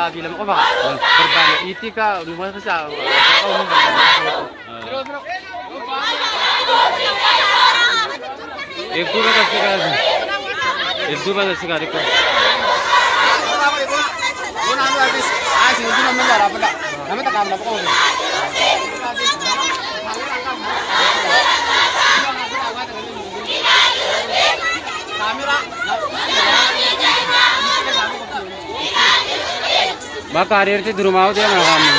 lagi lama ko ba? Berbana iti ka, lumabas ka siya. Ako mo ba? एक दो बार शिकार को वो नाम आर्टिस्ट आज हिंदी में मेरा रापला हमें तो काम ना पको kamera bak karir te durmao dia na ham na